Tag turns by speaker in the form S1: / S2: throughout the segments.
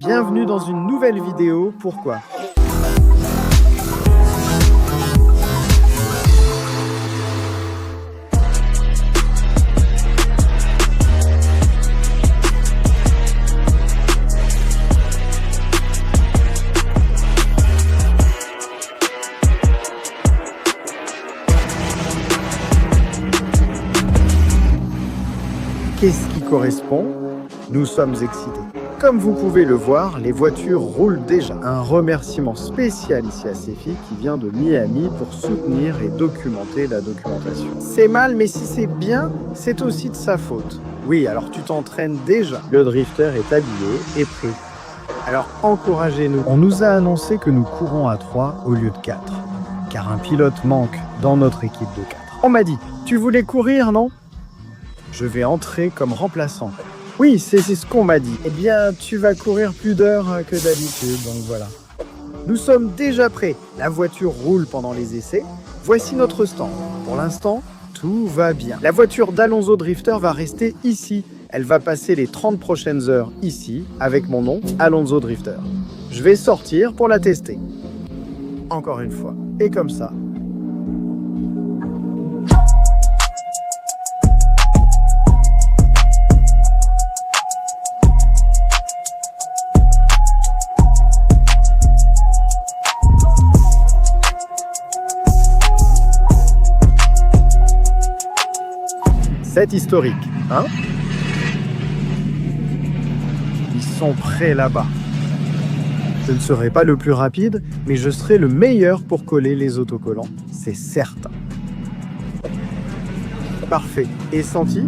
S1: Bienvenue dans une nouvelle vidéo. Pourquoi? Qu'est-ce qui correspond? Nous sommes excités. Comme vous pouvez le voir, les voitures roulent déjà. Un remerciement spécial ici à Sefi qui vient de Miami pour soutenir et documenter la documentation. C'est mal, mais si c'est bien, c'est aussi de sa faute. Oui, alors tu t'entraînes déjà. Le drifter est habillé et prêt. Alors encouragez-nous. On nous a annoncé que nous courons à 3 au lieu de 4, car un pilote manque dans notre équipe de 4. On m'a dit, tu voulais courir, non? Je vais entrer comme remplaçant. Oui, c'est ce qu'on m'a dit. Eh bien, tu vas courir plus d'heures que d'habitude, donc voilà. Nous sommes déjà prêts. La voiture roule pendant les essais. Voici notre stand. Pour l'instant, tout va bien. La voiture d'Alonso Drifter va rester ici. Elle va passer les 30 prochaines heures ici, avec mon nom, Alonso Drifter. Je vais sortir pour la tester. Encore une fois. Et comme ça. C'est historique, hein? Ils sont prêts là-bas. Je ne serai pas le plus rapide, mais je serai le meilleur pour coller les autocollants, c'est certain. Parfait. Et Santi?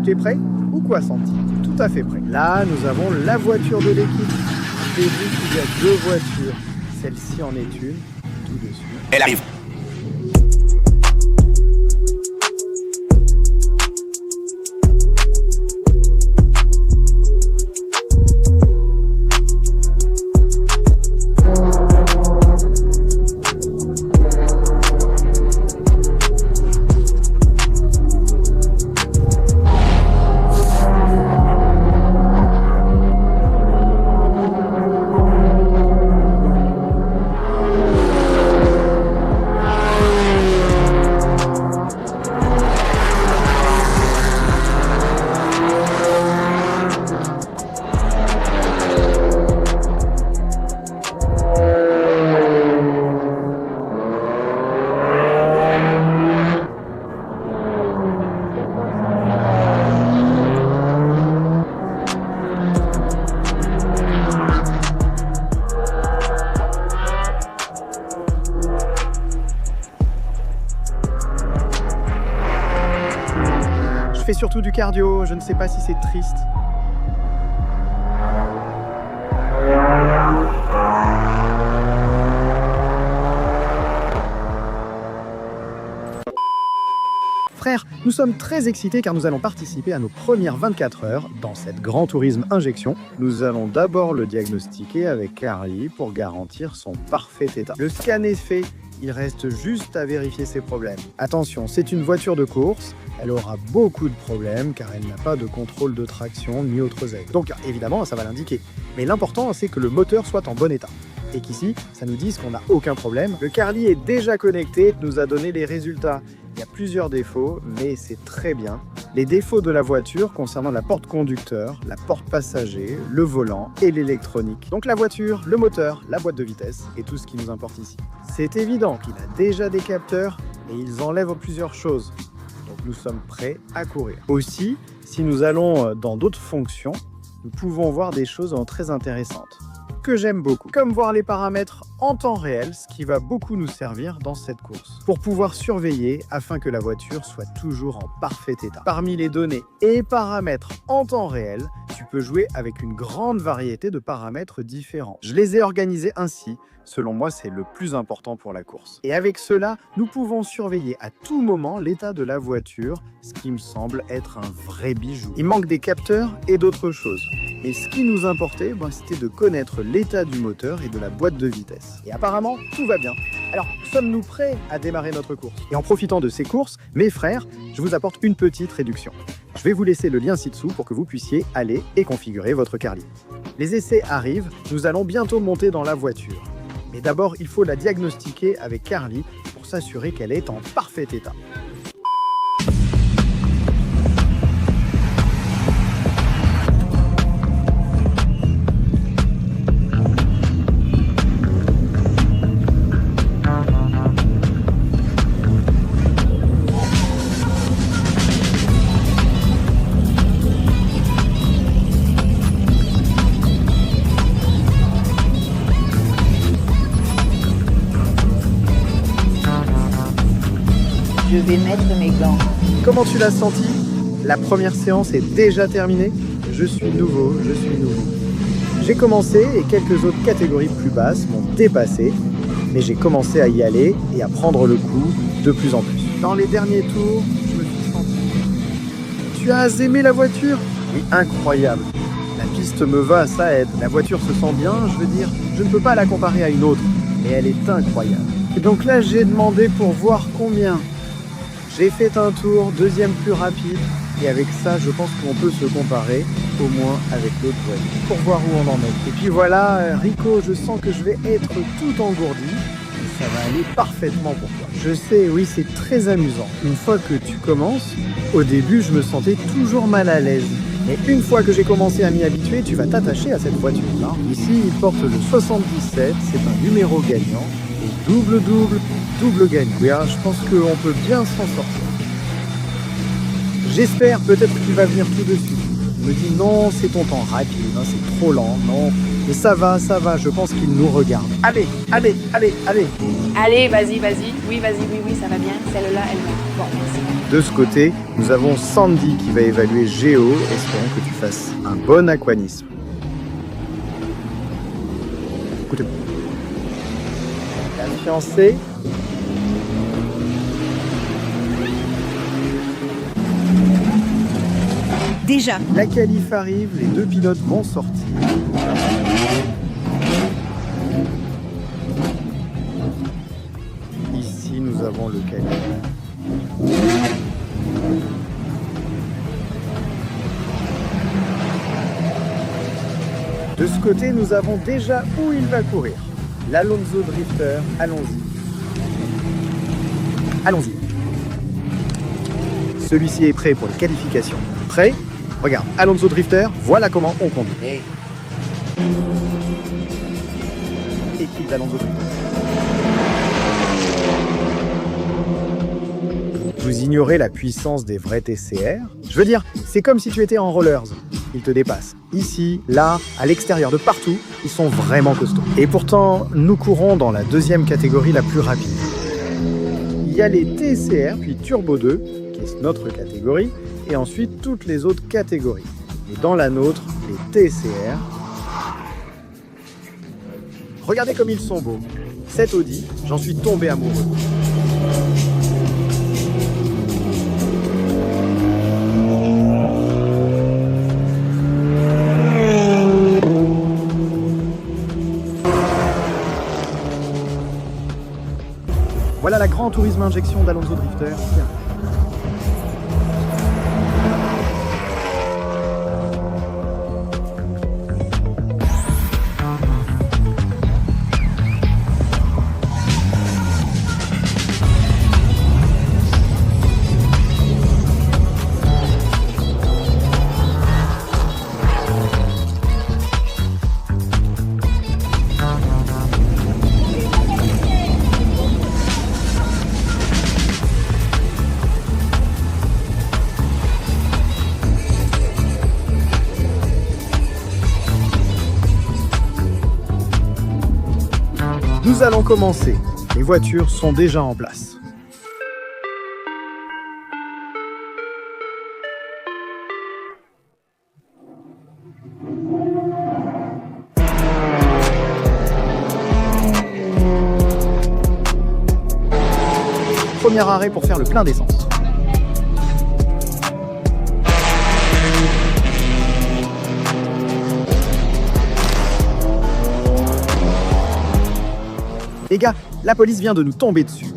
S1: Tu es prêt? Ou quoi, Santi? Tout à fait prêt. Là, nous avons la voiture de l'équipe. J'ai vu qu'il y a 2 voitures. Celle-ci en est une, tout dessus.
S2: Elle arrive.
S1: Je fais surtout du cardio, je ne sais pas si c'est triste. Frère, nous sommes très excités car nous allons participer à nos premières 24 heures dans cette Grand Tourisme Injection. Nous allons d'abord le diagnostiquer avec Carly pour garantir son parfait état. Le scan est fait, il reste juste à vérifier ses problèmes. Attention, c'est une voiture de course, elle aura beaucoup de problèmes car elle n'a pas de contrôle de traction ni autres aides. Donc évidemment, ça va l'indiquer. Mais l'important, c'est que le moteur soit en bon état. Et qu'ici, ça nous dise qu'on n'a aucun problème. Le Carly est déjà connecté, nous a donné les résultats. Il y a plusieurs défauts, mais c'est très bien. Les défauts de la voiture concernant la porte conducteur, la porte passager, le volant et l'électronique. Donc la voiture, le moteur, la boîte de vitesse et tout ce qui nous importe ici. C'est évident qu'il a déjà des capteurs et ils enlèvent plusieurs choses. Donc nous sommes prêts à courir. Aussi, si nous allons dans d'autres fonctions, nous pouvons voir des choses très intéressantes que j'aime beaucoup, comme voir les paramètres en temps réel, ce qui va beaucoup nous servir dans cette course, pour pouvoir surveiller afin que la voiture soit toujours en parfait état. Parmi les données et paramètres en temps réel, tu peux jouer avec une grande variété de paramètres différents. Je les ai organisés ainsi. Selon moi, c'est le plus important pour la course. Et avec cela, nous pouvons surveiller à tout moment l'état de la voiture, ce qui me semble être un vrai bijou. Il manque des capteurs et d'autres choses. Et ce qui nous importait, c'était de connaître l'état du moteur et de la boîte de vitesse. Et apparemment, tout va bien. Alors, sommes-nous prêts à démarrer notre course? Et en profitant de ces courses, mes frères, je vous apporte une petite réduction. Je vais vous laisser le lien ci-dessous pour que vous puissiez aller et configurer votre Carly. Les essais arrivent, nous allons bientôt monter dans la voiture. Mais d'abord, il faut la diagnostiquer avec Carly pour s'assurer qu'elle est en parfait état.
S2: Je vais mettre mes gants.
S1: Comment tu l'as senti? La première séance est déjà terminée? Je suis nouveau. J'ai commencé et quelques autres catégories plus basses m'ont dépassé, mais j'ai commencé à y aller et à prendre le coup de plus en plus. Dans les derniers tours, je me suis senti... Tu as aimé la voiture? Oui, incroyable. La piste me va, ça aide. La voiture se sent bien, je veux dire, je ne peux pas la comparer à une autre, mais elle est incroyable. Et donc là, j'ai demandé pour voir combien. J'ai fait un tour, deuxième plus rapide, et avec ça, je pense qu'on peut se comparer, au moins avec l'autre voiture, pour voir où on en est. Et puis voilà, Rico, je sens que je vais être tout engourdi, et ça va aller parfaitement pour toi. Je sais, oui, c'est très amusant. Une fois que tu commences, au début, je me sentais toujours mal à l'aise. Mais une fois que j'ai commencé à m'y habituer, tu vas t'attacher à cette voiture-là. Ici, il porte le 77, c'est un numéro gagnant, et double gagnant. Oui, hein, je pense qu'on peut bien s'en sortir. J'espère peut-être qu'il va venir tout de suite. Il me dit non, c'est ton temps rapide, hein, c'est trop lent, non. Mais ça va, je pense qu'il nous regarde. Allez.
S2: Allez, vas-y. Oui, ça va bien. Celle-là, elle va. Bon, merci.
S1: De ce côté, nous avons Sandy qui va évaluer Géo. Espérons que tu fasses un bon aquanisme. Écoutez-moi. La fiancée.
S3: Déjà.
S1: La qualif arrive, les deux pilotes vont sortir. Ici, nous avons le qualif. De ce côté, nous avons déjà où il va courir. L'Alonso Drifter, allons-y. Celui-ci est prêt pour les qualifications. Prêt? Regarde, Alonso Drifter, voilà comment on conduit.
S2: Hey.
S1: Équipe d'Alonso Drifter. Vous ignorez la puissance des vrais TCR? Je veux dire, c'est comme si tu étais en rollers. Ils te dépassent. Ici, là, à l'extérieur, de partout, ils sont vraiment costauds. Et pourtant, nous courons dans la deuxième catégorie la plus rapide. Il y a les TCR, puis Turbo 2, qui est notre catégorie, et ensuite toutes les autres catégories. Et dans la nôtre, les TCR. Regardez comme ils sont beaux. Cet Audi, j'en suis tombé amoureux. Voilà la Gran Turismo injection d'Alonso Drifter. Tiens. Nous allons commencer. Les voitures sont déjà en place. Premier arrêt pour faire le plein d'essence. Les gars, la police vient de nous tomber dessus.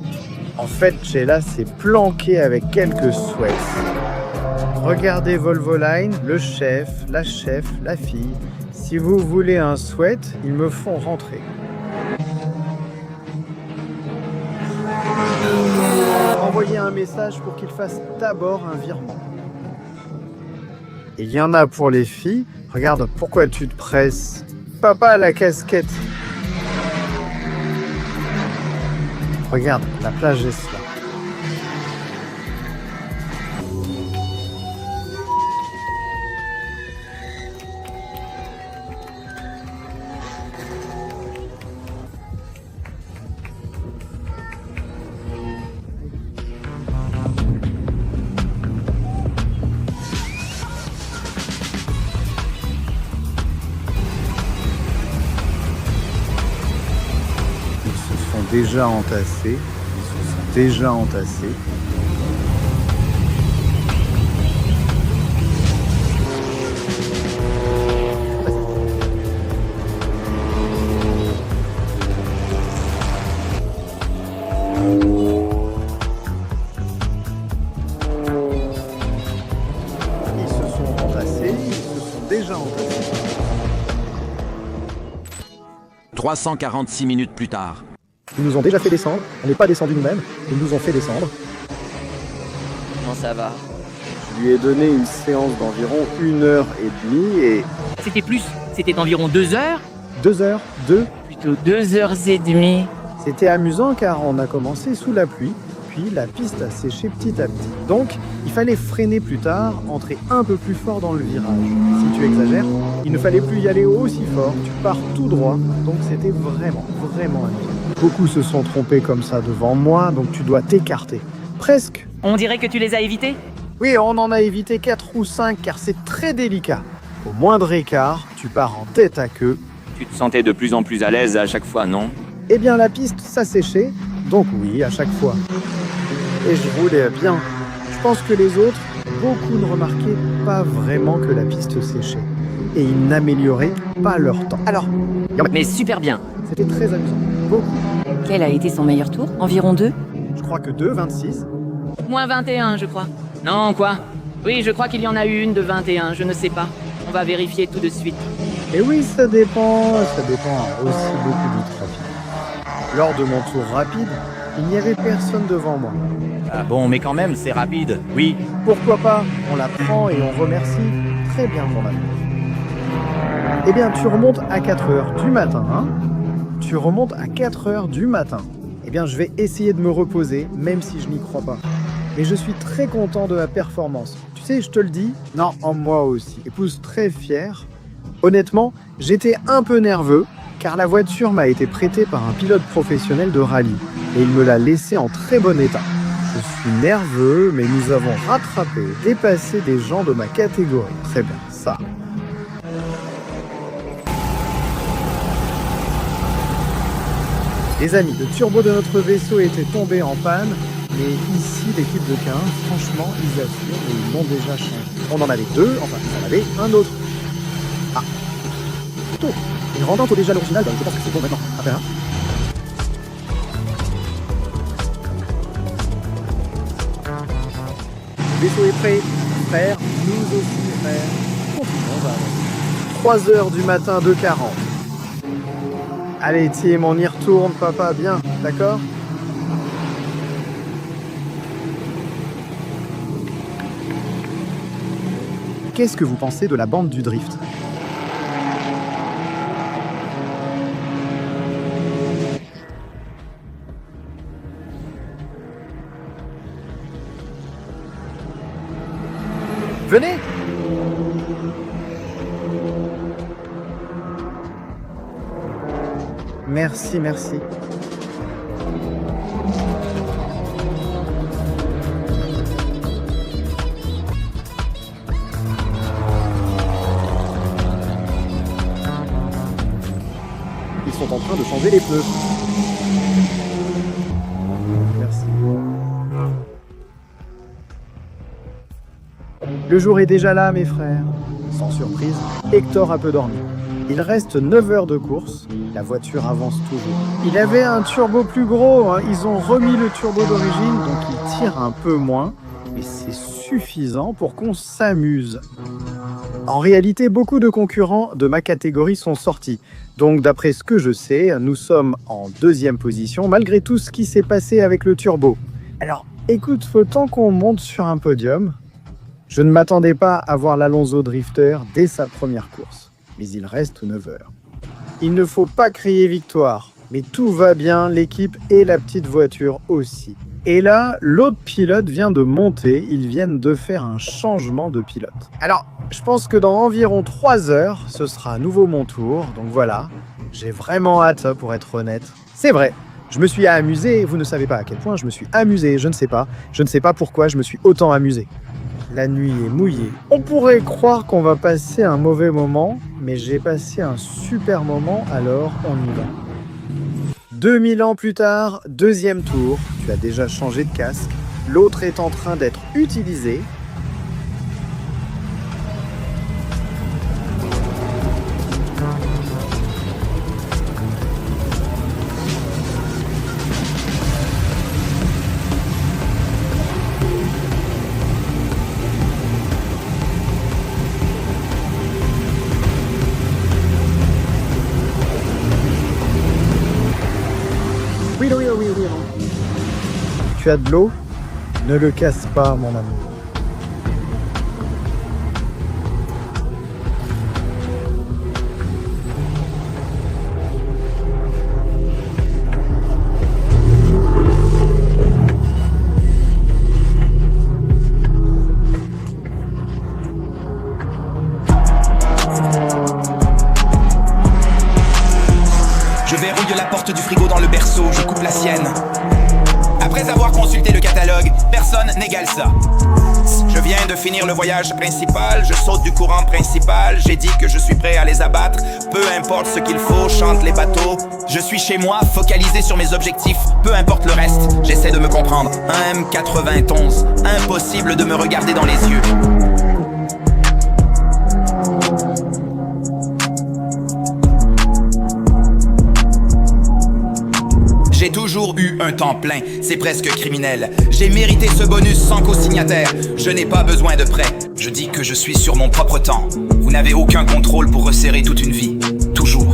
S1: En fait, Sheila s'est planquée avec quelques Suez. Regardez Volvo Line, le chef, la fille. Si vous voulez un sweat, ils me font rentrer. Envoyez un message pour qu'ils fassent d'abord un virement. Il y en a pour les filles. Regarde, pourquoi tu te presses? Papa a la casquette. Regarde, la plage est là. Déjà entassés, ils se sont déjà entassés. Ils se sont entassés, ils se sont déjà entassés.
S3: 346 minutes plus tard.
S1: Ils nous ont déjà fait descendre, on n'est pas descendu nous-mêmes, ils nous ont fait descendre.
S4: Comment ça va?
S1: Je lui ai donné une séance d'environ 1h30 et...
S4: C'était plus, c'était d'environ 2 heures?
S1: 2 heures,
S4: Plutôt 2h30.
S1: C'était amusant car on a commencé sous la pluie, puis la piste a séché petit à petit. Donc, il fallait freiner plus tard, entrer un peu plus fort dans le virage. Si tu exagères, il ne fallait plus y aller aussi fort, tu pars tout droit, donc c'était vraiment amusant. Beaucoup se sont trompés comme ça devant moi, donc tu dois t'écarter. Presque.
S4: On dirait que tu les as évités?
S1: Oui, on en a évité 4 ou 5 car c'est très délicat. Au moindre écart, tu pars en tête à queue.
S5: Tu te sentais de plus en plus à l'aise à chaque fois, non?
S1: Eh bien, la piste s'asséchait, donc oui, à chaque fois. Et je roulais bien. Je pense que les autres, beaucoup ne remarquaient pas vraiment que la piste séchait. Et ils n'amélioraient pas leur temps. Alors,
S4: Mais super bien.
S1: c'était très amusant. Beaucoup.
S6: Quel a été son meilleur tour? Environ 2?
S1: Je crois que 2, 26.
S4: Moins 21, je crois. Non, quoi? Oui, je crois qu'il y en a eu une de 21, je ne sais pas. On va vérifier tout de suite.
S1: Et oui, ça dépend aussi beaucoup du trafic. Lors de mon tour rapide, il n'y avait personne devant moi.
S3: Ah bon, mais quand même, c'est rapide. Oui.
S1: Pourquoi pas? On la prend et on remercie. Très bien, mon ami. Eh bien, tu remontes à 4 heures du matin, hein? Tu remontes à 4 heures du matin. Eh bien, je vais essayer de me reposer, même si je n'y crois pas. Mais je suis très content de la performance. Tu sais, je te le dis, non, en moi aussi. Épouse très fière. Honnêtement, j'étais un peu nerveux, car la voiture m'a été prêtée par un pilote professionnel de rallye. Et il me l'a laissée en très bon état. Je suis nerveux, mais nous avons rattrapé, dépassé des gens de ma catégorie. Très bien, ça. Les amis, le turbo de notre vaisseau était tombé en panne, mais ici, l'équipe de 15, franchement, ils assurent et ils l'ont déjà changé. On en avait 2, enfin, on en avait un autre. Ah, plutôt. Une rendante au déjà l'original, donc je pense que c'est bon maintenant. Après, hein. Le vaisseau est prêt, frère, nous aussi, frère. Continuons à avancer. 3 heures du matin, 2h40. Allez, Tim, on y retourne, papa, bien, d'accord? Qu'est-ce que vous pensez de la bande du drift? Venez! Merci, merci. Ils sont en train de changer les pneus. Merci. Le jour est déjà là, mes frères. Sans surprise, Hector a peu dormi. Il reste 9 heures de course, la voiture avance toujours. Il avait un turbo plus gros, hein. Ils ont remis le turbo d'origine, donc il tire un peu moins, mais c'est suffisant pour qu'on s'amuse. En réalité, beaucoup de concurrents de ma catégorie sont sortis. Donc d'après ce que je sais, nous sommes en 2e position malgré tout ce qui s'est passé avec le turbo. Alors écoute, faut tant qu'on monte sur un podium. Je ne m'attendais pas à voir l'Alonso Drifter dès sa première course. Mais il reste 9 heures. Il ne faut pas crier victoire. Mais tout va bien, l'équipe et la petite voiture aussi. Et là, l'autre pilote vient de monter, ils viennent de faire un changement de pilote. Alors, je pense que dans environ 3 heures, ce sera à nouveau mon tour, donc voilà. J'ai vraiment hâte, pour être honnête. C'est vrai, je me suis amusé, vous ne savez pas à quel point je me suis amusé, je ne sais pas pourquoi je me suis autant amusé. La nuit est mouillée. On pourrait croire qu'on va passer un mauvais moment, mais j'ai passé un super moment, alors on y va. 2000 ans plus tard, 2e tour, tu as déjà changé de casque, l'autre est en train d'être utilisé. Oui. Tu as de l'eau? Ne le casse pas, mon amour.
S7: Je verrouille la porte du frigo dans le berceau, je coupe la sienne. Après avoir consulté le catalogue, personne n'égale ça. Je viens de finir le voyage principal, je saute du courant principal. J'ai dit que je suis prêt à les abattre, peu importe ce qu'il faut, chantent les bateaux. Je suis chez moi, focalisé sur mes objectifs, peu importe le reste. J'essaie de me comprendre, un M91, impossible de me regarder dans les yeux. J'ai toujours eu un temps plein, c'est presque criminel. J'ai mérité ce bonus sans co-signataire. Je n'ai pas besoin de prêt. Je dis que je suis sur mon propre temps. Vous n'avez aucun contrôle pour resserrer toute une vie. Toujours.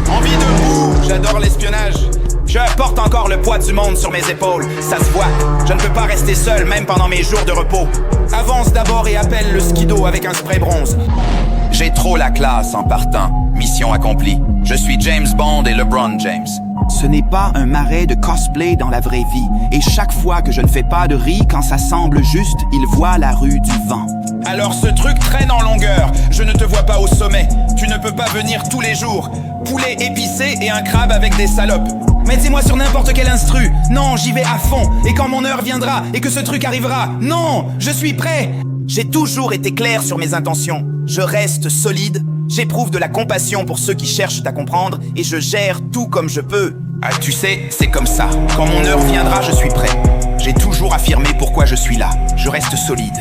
S7: Envie debout, j'adore l'espionnage. Je porte encore le poids du monde sur mes épaules. Ça se voit, je ne peux pas rester seul, même pendant mes jours de repos. Avance d'abord et appelle le skido avec un spray bronze. J'ai trop la classe en partant. Mission accomplie. Je suis James Bond et LeBron James. Ce n'est pas un marais de cosplay dans la vraie vie. Et chaque fois que je ne fais pas de riz, quand ça semble juste, il voit la rue du vent. Alors ce truc traîne en longueur. Je ne te vois pas au sommet. Tu ne peux pas venir tous les jours. Poulet épicé et un crabe avec des salopes. Mettez-moi sur n'importe quel instru. Non, j'y vais à fond. Et quand mon heure viendra et que ce truc arrivera, non, je suis prêt. J'ai toujours été clair sur mes intentions. Je reste solide. J'éprouve de la compassion pour ceux qui cherchent à comprendre et je gère tout comme je peux. Ah, tu sais, c'est comme ça. Quand mon heure viendra, je suis prêt. J'ai toujours affirmé pourquoi je suis là. Je reste solide.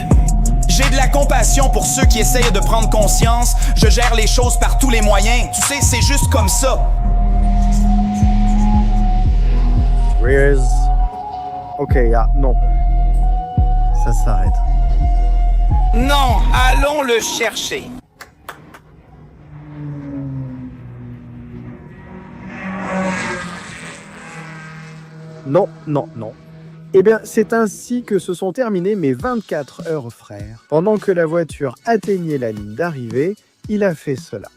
S7: J'ai de la compassion pour ceux qui essayent de prendre conscience. Je gère les choses par tous les moyens. Tu sais, c'est juste comme ça.
S1: Where's... Ok, non. Ça s'arrête.
S7: Non, allons le chercher.
S1: Non. Eh bien, c'est ainsi que se sont terminées mes 24 heures, frère. Pendant que la voiture atteignait la ligne d'arrivée, il a fait cela.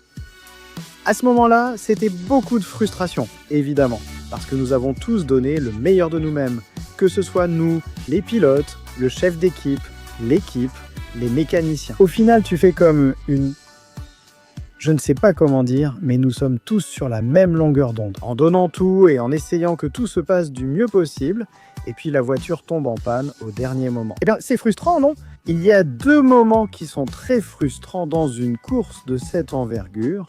S1: À ce moment-là, c'était beaucoup de frustration, évidemment, parce que nous avons tous donné le meilleur de nous-mêmes, que ce soit nous, les pilotes, le chef d'équipe, l'équipe, les mécaniciens. Au final, tu fais comme une... Je ne sais pas comment dire, mais nous sommes tous sur la même longueur d'onde. En donnant tout et en essayant que tout se passe du mieux possible, et puis la voiture tombe en panne au dernier moment. Eh bien, c'est frustrant, non? Il y a 2 moments qui sont très frustrants dans une course de cette envergure.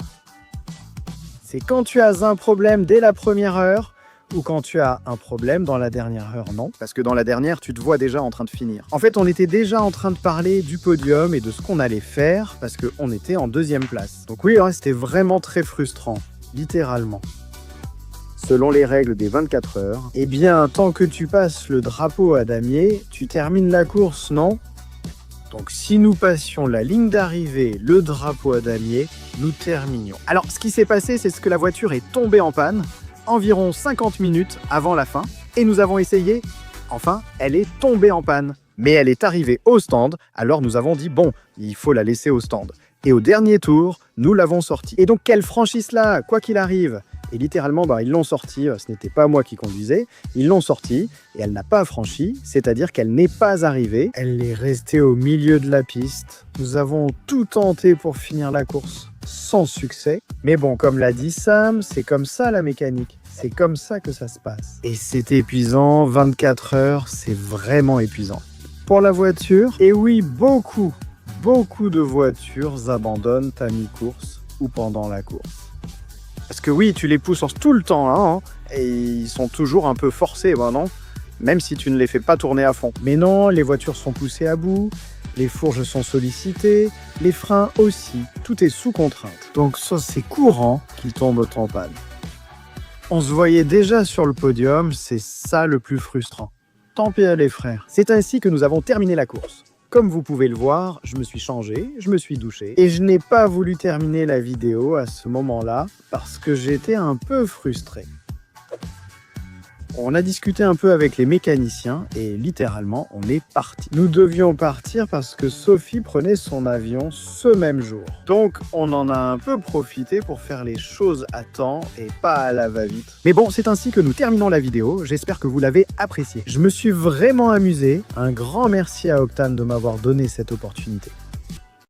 S1: C'est quand tu as un problème dès la première heure, ou quand tu as un problème dans la dernière heure, non. Parce que dans la dernière, tu te vois déjà en train de finir. En fait, on était déjà en train de parler du podium et de ce qu'on allait faire, parce qu'on était en 2e place. Donc oui, c'était vraiment très frustrant, littéralement. Selon les règles des 24 heures, eh bien, tant que tu passes le drapeau à damier, tu termines la course, non? Donc si nous passions la ligne d'arrivée, le drapeau à damier, nous terminions. Alors ce qui s'est passé, c'est que la voiture est tombée en panne environ 50 minutes avant la fin et nous avons essayé, enfin, elle est tombée en panne. Mais elle est arrivée au stand, alors nous avons dit bon, il faut la laisser au stand. Et au dernier tour, nous l'avons sortie. Et donc quelle franchise-là, quoi qu'il arrive. Et littéralement, ils l'ont sortie, ce n'était pas moi qui conduisais, ils l'ont sortie et elle n'a pas franchi, c'est-à-dire qu'elle n'est pas arrivée. Elle est restée au milieu de la piste. Nous avons tout tenté pour finir la course, sans succès. Mais bon, comme l'a dit Sam, c'est comme ça la mécanique. C'est comme ça que ça se passe. Et c'est épuisant, 24 heures, c'est vraiment épuisant. Pour la voiture, et oui, beaucoup de voitures abandonnent à mi-course ou pendant la course. Parce que oui, tu les pousses tout le temps, hein, et ils sont toujours un peu forcés, non? Même si tu ne les fais pas tourner à fond. Mais non, les voitures sont poussées à bout, les fourches sont sollicitées, les freins aussi, tout est sous contrainte. Donc ça, c'est courant qu'ils tombent en panne. On se voyait déjà sur le podium, c'est ça le plus frustrant. Tant pis les frères. C'est ainsi que nous avons terminé la course. Comme vous pouvez le voir, je me suis changé, je me suis douché et je n'ai pas voulu terminer la vidéo à ce moment-là parce que j'étais un peu frustré. On a discuté un peu avec les mécaniciens et littéralement, on est parti. Nous devions partir parce que Sophie prenait son avion ce même jour. Donc, on en a un peu profité pour faire les choses à temps et pas à la va-vite. Mais bon, c'est ainsi que nous terminons la vidéo. J'espère que vous l'avez appréciée. Je me suis vraiment amusé. Un grand merci à Octane de m'avoir donné cette opportunité.